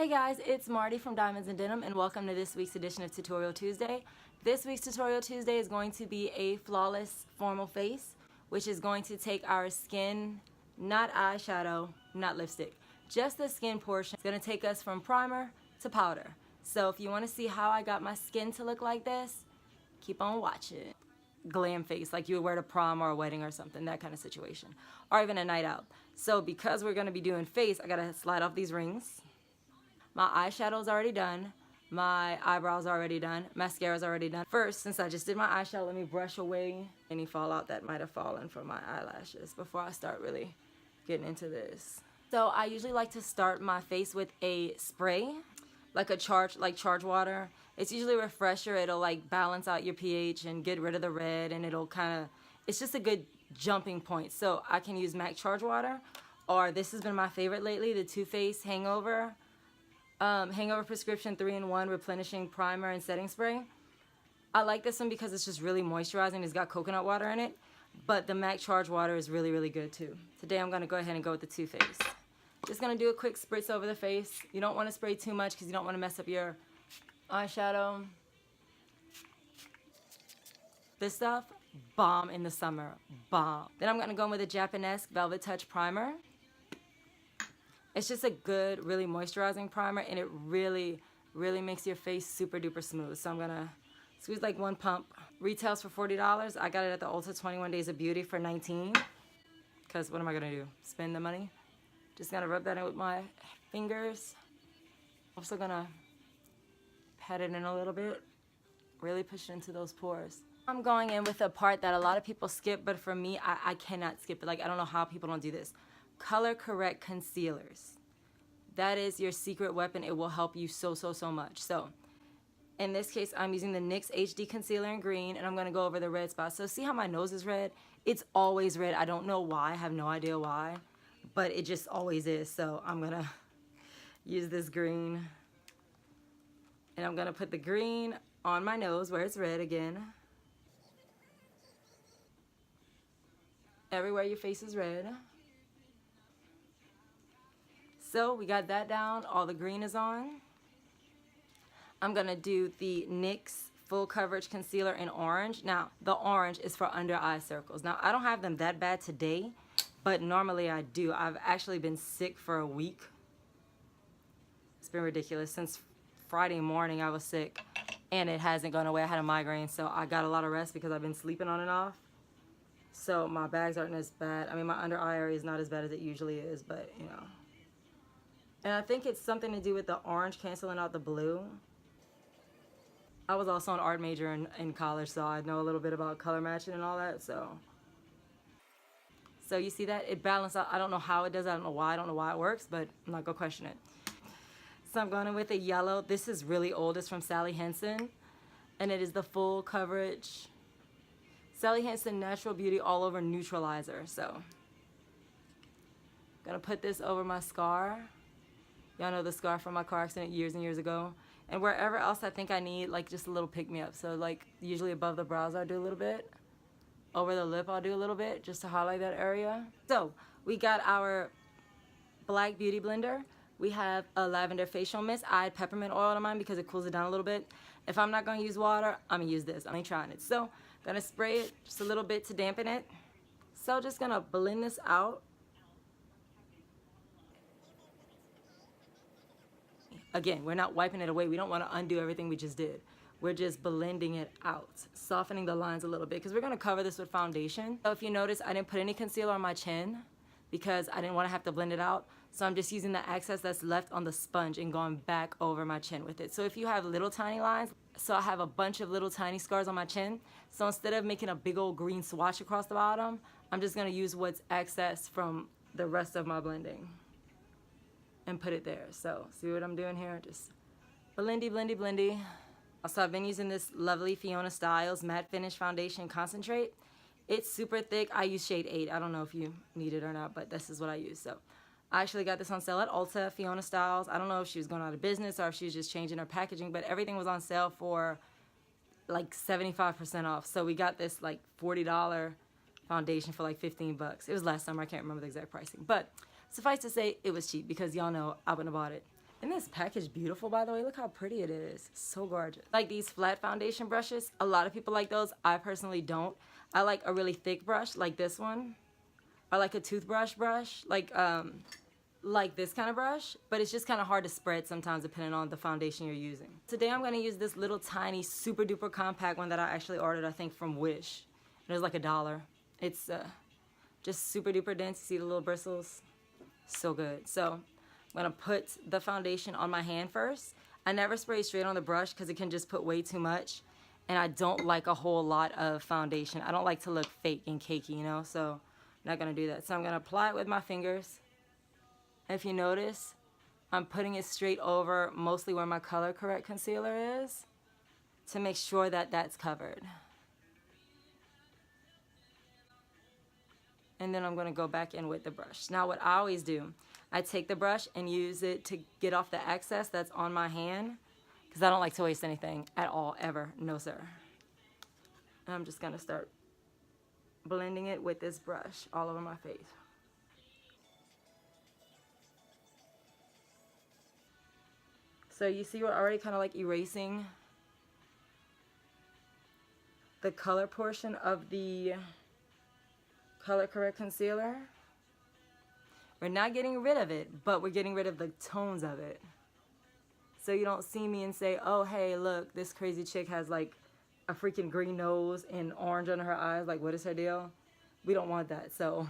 Hey guys, it's Marty from Diamonds and Denim and welcome to this week's edition of Tutorial Tuesday. This week's Tutorial Tuesday is going to be a flawless formal face, which is going to take our skin, not eyeshadow, not lipstick, just the skin portion. It's going to take us from primer to powder. So if you want to see how I got my skin to look like this, keep on watching. Glam face, like you would wear to prom or a wedding or something, that kind of situation, or even a night out. So because we're going to be doing face, I got to slide off these rings. My eyeshadow's already done. My eyebrows are already done. Mascara's already done. First, since I just did my eyeshadow, let me brush away any fallout that might have fallen from my eyelashes before I start really getting into this. So I usually like to start my face with a spray, like charge water. It's usually a refresher. It'll like balance out your pH and get rid of the red, and it'll kind of, it's just a good jumping point. So I can use MAC charge water, or this has been my favorite lately, the Too Faced Hangover. Hangover Prescription 3-in-1 Replenishing Primer and Setting Spray. I like this one because it's just really moisturizing. It's got coconut water in it, but the MAC Charge Water is really, really good too. Today I'm going to go ahead and go with the Too Faced. Just going to do a quick spritz over the face. You don't want to spray too much because you don't want to mess up your eyeshadow. This stuff, bomb in the summer, bomb. Then I'm going to go in with a Japanesque Velvet Touch Primer. It's just a good, really moisturizing primer, and it really, really makes your face super duper smooth. So I'm gonna squeeze like one pump. Retails for $40. I got it at the Ulta 21 Days of Beauty for $19. Because what am I gonna do? Spend the money? Just gonna rub that in with my fingers. Also gonna pat it in a little bit. Really push it into those pores. I'm going in with a part that a lot of people skip, but for me, I cannot skip it. Like, I don't know how people don't do this. Color correct concealers. That is your secret weapon. It will help you so much. So in this case, I'm using the NYX HD concealer in green, and I'm going to go over the red spots. So see how my nose is red? It's always red. I don't know why. I have no idea why, but it just always is. So I'm going to use this green, and I'm going to put the green on my nose where it's red again. Everywhere your face is red. So we got that down, all the green is on. I'm gonna do the NYX Full Coverage Concealer in orange. Now, the orange is for under eye circles. Now, I don't have them that bad today, but normally I do. I've actually been sick for a week. It's been ridiculous. Since Friday morning I was sick, and it hasn't gone away. I had a migraine, so I got a lot of rest because I've been sleeping on and off. So my bags aren't as bad. I mean, my under eye area is not as bad as it usually is, but you know. And I think it's something to do with the orange canceling out the blue. I was also an art major in college, so I know a little bit about color matching and all that. So you see that? It balanced out. I don't know how it does. I don't know why. I don't know why it works, but I'm not going to question it. So I'm going in with a yellow. This is really old. It's from Sally Hansen, and it is the Full Coverage Sally Hansen Natural Beauty All Over Neutralizer. So I'm going to put this over my scar. Y'all know the scar from my car accident years and years ago. And wherever else I think I need, like, just a little pick-me-up. So, like, usually above the brows I'll do a little bit. Over the lip I'll do a little bit, just to highlight that area. So, we got our black beauty blender. We have a lavender facial mist. I add peppermint oil to mine because it cools it down a little bit. If I'm not going to use water, I'm going to use this. I ain't trying it. So, going to spray it just a little bit to dampen it. So, just going to blend this out. Again, we're not wiping it away. We don't want to undo everything we just did. We're just blending it out, softening the lines a little bit because we're going to cover this with foundation. So if you notice, I didn't put any concealer on my chin because I didn't want to have to blend it out. So I'm just using the excess that's left on the sponge and going back over my chin with it. So if you have little tiny lines, so I have a bunch of little tiny scars on my chin. So instead of making a big old green swatch across the bottom, I'm just going to use what's excess from the rest of my blending and put it there. So see what I'm doing here? Just blendy, blendy, blendy. Also, I've been using this lovely Fiona Styles Matte Finish Foundation Concentrate. It's super thick. I use shade 8. I don't know if you need it or not, but this is what I use. So I actually got this on sale at Ulta, Fiona Styles. I don't know if she was going out of business or if she was just changing her packaging, but everything was on sale for like 75% off. So we got this like $40 foundation for like 15 bucks. It was last summer. I can't remember the exact pricing, but suffice to say, it was cheap because y'all know I wouldn't have bought it Isn't this package beautiful, by the way? Look how pretty it is. So gorgeous. Like these flat foundation brushes, a lot of people like those. I personally don't. I like a really thick brush like this one. Or like a toothbrush brush, like this kind of brush, but it's just kind of hard to spread sometimes depending on the foundation you're using. Today I'm going to use this little tiny super duper compact one that I actually ordered, I think from Wish. It was like $1. It's just super duper dense. You see the little bristles? So good. So I'm going to put the foundation on my hand first. I never spray straight on the brush because it can just put way too much, and I don't like a whole lot of foundation. I don't like to look fake and cakey, you know, so I'm not going to do that. So I'm going to apply it with my fingers. If you notice, I'm putting it straight over mostly where my color correct concealer is to make sure that that's covered. And then I'm going to go back in with the brush. Now what I always do, I take the brush and use it to get off the excess that's on my hand, because I don't like to waste anything at all, ever. No, sir. And I'm just going to start blending it with this brush all over my face. So you see we're already kind of like erasing the color portion of the color correct concealer. We're not getting rid of it, but we're getting rid of the tones of it. So you don't see me and say, oh hey, look, this crazy chick has like a freaking green nose and orange under her eyes. Like, what is her deal? We don't want that. So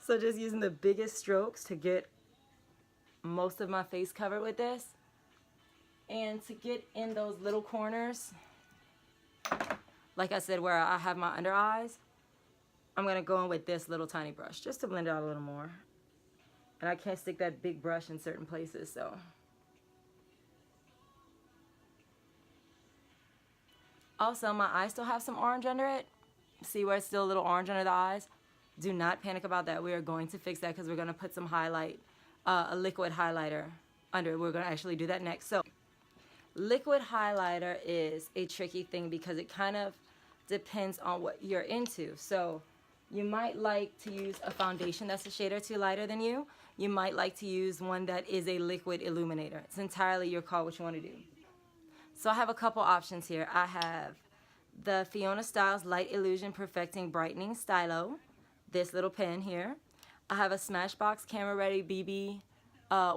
just using the biggest strokes to get most of my face covered with this. And to get in those little corners, like I said, where I have my under eyes, I'm going to go in with this little tiny brush just to blend it out a little more. And I can't stick that big brush in certain places, so. Also, my eyes still have some orange under it. See where it's still a little orange under the eyes? Do not panic about that. We are going to fix that because we're going to put some highlight, a liquid highlighter under it. We're going to actually do that next. So, liquid highlighter is a tricky thing because it kind of depends on what you're into. So, you might like to use a foundation that's a shade or two lighter than you. You might like to use one that is a liquid illuminator. It's entirely your call what you want to do. So I have a couple options here. I have the Fiona Styles Light Illusion Perfecting Brightening Stylo, this little pen here. I have a Smashbox Camera Ready BB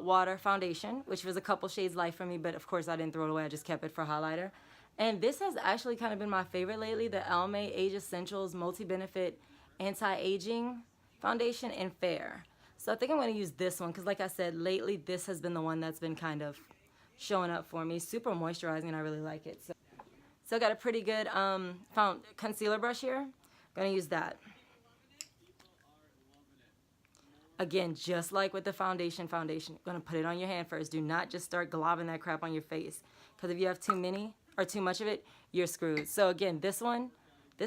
Water Foundation, which was a couple shades light for me, but of course I didn't throw it away. I just kept it for highlighter. And this has actually kind of been my favorite lately, the Almay Age Essentials Multi-Benefit Anti-Aging Foundation in Fair. So I think I'm going to use this one because, like I said, lately this has been the one that's been kind of showing up for me. Super moisturizing, and I really like it. So I got a pretty good concealer brush here. Going to use that. Again, just like with the foundation, going to put it on your hand first. Do not just start globbing that crap on your face, because if you have too many or too much of it, you're screwed. So again, this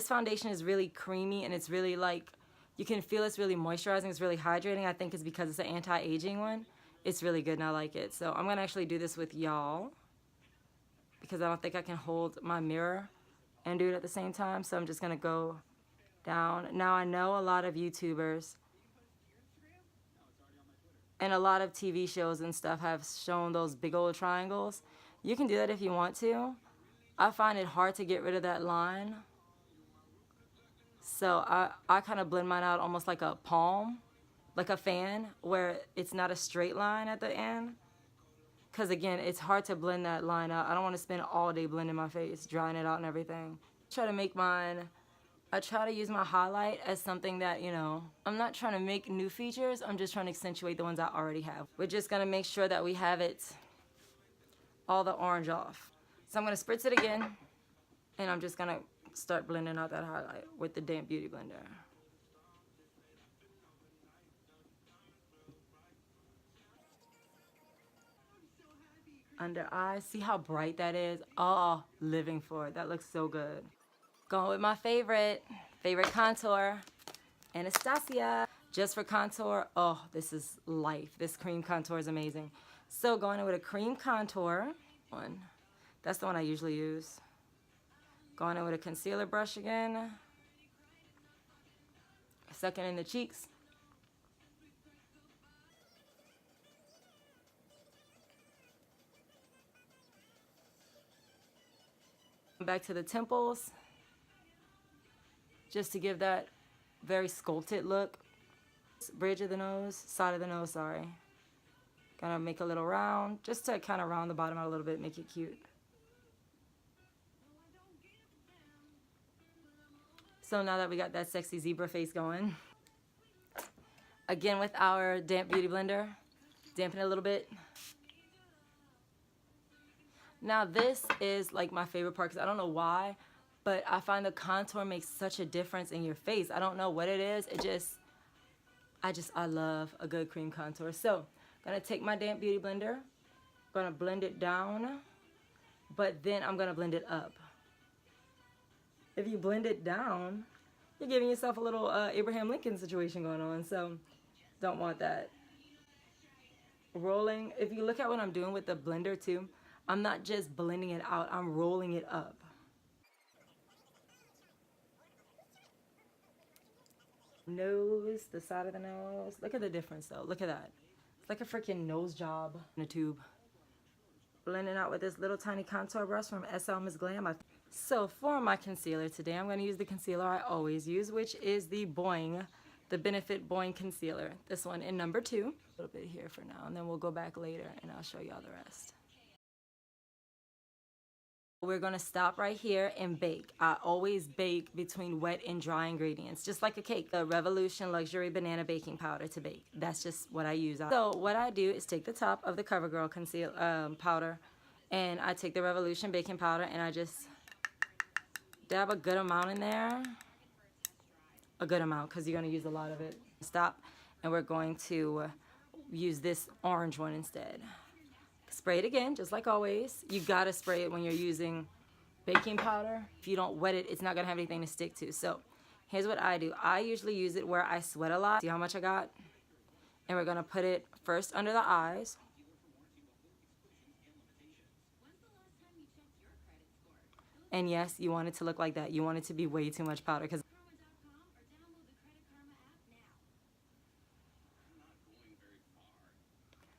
foundation is really creamy, and it's really like, you can feel it's really moisturizing, it's really hydrating. I think it's because it's an anti-aging one. It's really good and I like it. So I'm going to actually do this with y'all because I don't think I can hold my mirror and do it at the same time. So I'm just going to go down. Now I know a lot of YouTubers and a lot of TV shows and stuff have shown those big old triangles. You can do that if you want to. I find it hard to get rid of that line. So I kind of blend mine out almost like a palm, like a fan, where it's not a straight line at the end. Because again, it's hard to blend that line out. I don't want to spend all day blending my face, drying it out and everything. Try to make mine, I try to use my highlight as something that, you know, I'm not trying to make new features. I'm just trying to accentuate the ones I already have. We're just going to make sure that we have it, all the orange off. So I'm going to spritz it again, and I'm just going to start blending out that highlight with the damp beauty blender. Under eyes, see how bright that is? Oh, living for it. That looks so good. Going with my favorite contour, Anastasia. Just for contour, oh, this is life. This cream contour is amazing. So going in with a cream contour one. That's the one I usually use. Going in with a concealer brush again. Second in the cheeks. Back to the temples, just to give that very sculpted look. Bridge of the nose, side of the nose, sorry. Gonna make a little round, just to kind of round the bottom out a little bit, make it cute. So now that we got that sexy zebra face going, again with our damp beauty blender, dampen it a little bit. Now this is like my favorite part because I don't know why, but I find the contour makes such a difference in your face. I don't know what it is. I love a good cream contour. So, gonna take my damp beauty blender, gonna blend it down, but then I'm gonna blend it up. If you blend it down, you're giving yourself a little Abraham Lincoln situation going on. So, don't want that. Rolling. If you look at what I'm doing with the blender too, I'm not just blending it out, I'm rolling it up. Nose, the side of the nose. Look at the difference though. Look at that. It's like a freaking nose job in a tube. Blending out with this little tiny contour brush from SL Miss Glam. So for my concealer today, I'm going to use the concealer I always use, which is the Boi-ing, the Benefit Boi-ing concealer. This one in number 2. A little bit here for now, and then we'll go back later and I'll show y'all the rest. We're going to stop right here and bake. I always bake between wet and dry ingredients, just like a cake. The Revolution Luxury Banana Baking Powder to bake. That's just what I use. So what I do is take the top of the CoverGirl powder, and I take the Revolution Baking Powder, and I just dab a good amount in there. A good amount, because you're going to use a lot of it. Stop, and we're going to use this orange one instead. Spray it again, just like always. You gotta spray it when you're using baking powder. If you don't wet it, it's not gonna have anything to stick to. So here's what I do. I usually use it where I sweat a lot. See how much I got? And we're gonna put it first under the eyes. And yes, you want it to look like that. You want it to be way too much powder, because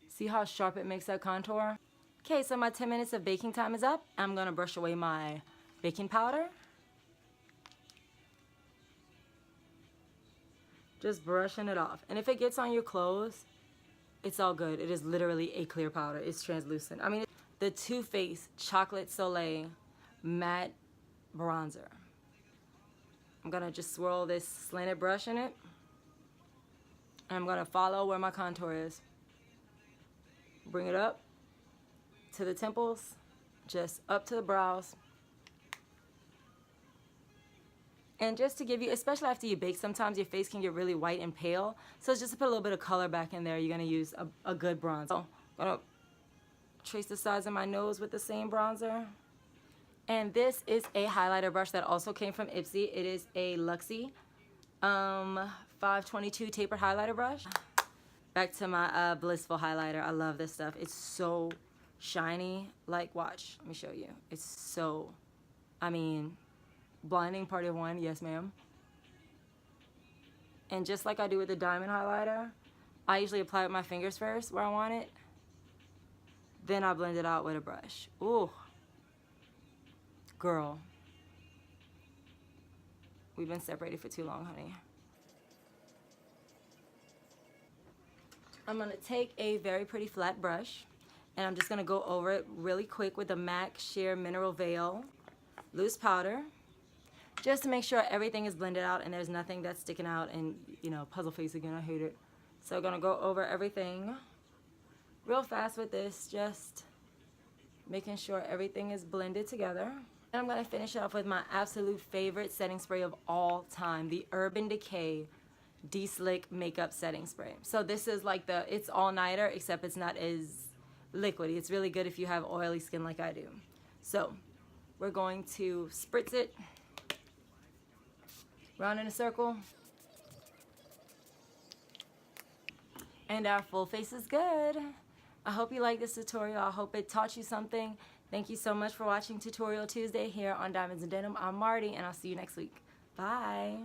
see how sharp it makes that contour? Okay, so my 10 minutes of baking time is up. I'm gonna brush away my baking powder. Just brushing it off. And if it gets on your clothes, it's all good. It is literally a clear powder. It's translucent. I mean, the Too Faced Chocolate Soleil Matte Bronzer. I'm gonna just swirl this slanted brush in it. And I'm gonna follow where my contour is. Bring it up to the temples, just up to the brows. And just to give you, especially after you bake, sometimes your face can get really white and pale. So just to put a little bit of color back in there, you're gonna use a good bronzer. So I'm gonna trace the sides of my nose with the same bronzer. And this is a highlighter brush that also came from Ipsy. It is a Luxie 522 tapered highlighter brush. Back to my Blissful highlighter. I love this stuff. It's so shiny. Like, watch. Let me show you. It's so, I mean, blinding part of one. Yes, ma'am. And just like I do with the diamond highlighter, I usually apply it with my fingers first where I want it. Then I blend it out with a brush. Ooh. Girl. We've been separated for too long, honey. I'm going to take a very pretty flat brush, and I'm just going to go over it really quick with the MAC Sheer Mineral Veil Loose Powder, just to make sure everything is blended out and there's nothing that's sticking out and, you know, puzzle face again, I hate it. So I'm going to go over everything real fast with this, just making sure everything is blended together. And I'm going to finish it off with my absolute favorite setting spray of all time, the Urban Decay De-Slick Makeup Setting Spray. So this is like it's all-nighter, except it's not as liquidy. It's really good if you have oily skin like I do. So we're going to spritz it round in a circle. And our full face is good. I hope you like this tutorial. I hope it taught you something. Thank you so much for watching Tutorial Tuesday here on Diamonds and Denim. I'm Marty, and I'll see you next week. Bye.